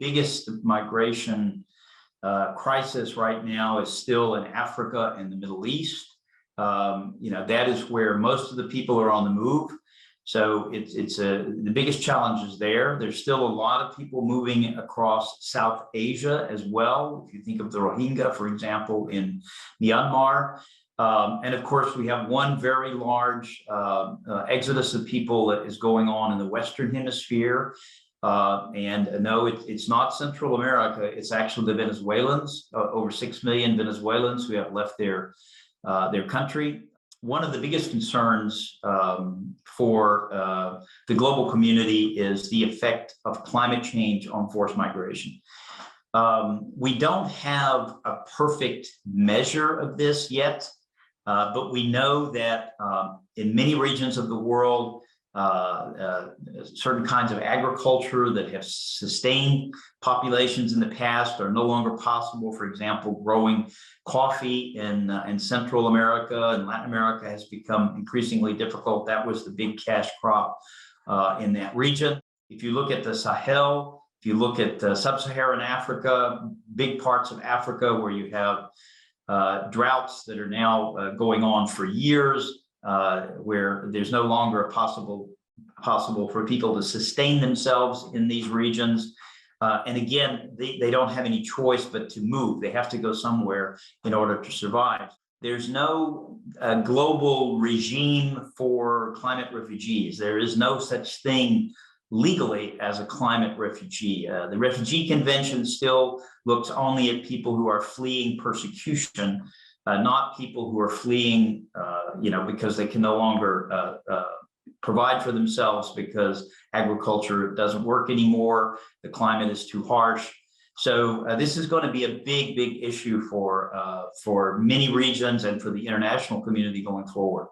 biggest migration crisis right now is still in Africa and the Middle East. That is where most of the people are on the move. So the biggest challenge is there. There's still a lot of people moving across South Asia as well. If you think of the Rohingya, for example, in Myanmar. And of course, we have one very large exodus of people that is going on in the Western Hemisphere. And no, it's not Central America. It's actually the Venezuelans, over 6 million Venezuelans who have left their country. One of the biggest concerns for the global community is the effect of climate change on forced migration. We don't have a perfect measure of this yet, but we know that in many regions of the world, certain kinds of agriculture that have sustained populations in the past are no longer possible. For example, growing coffee in Central America and Latin America has become increasingly difficult. That was the big cash crop in that region. If you look at the Sahel, if you look at sub-Saharan Africa, big parts of Africa where you have droughts that are now going on for years, where there's no longer possible for people to sustain themselves in these regions. And again, they don't have any choice but to move. They have to go somewhere in order to survive. There's no global regime for climate refugees. There is no such thing legally as a climate refugee. The Refugee Convention still looks only at people who are fleeing persecution, not people who are fleeing, because they can no longer provide for themselves because agriculture doesn't work anymore. The climate is too harsh. So this is going to be a big issue for many regions and for the international community going forward.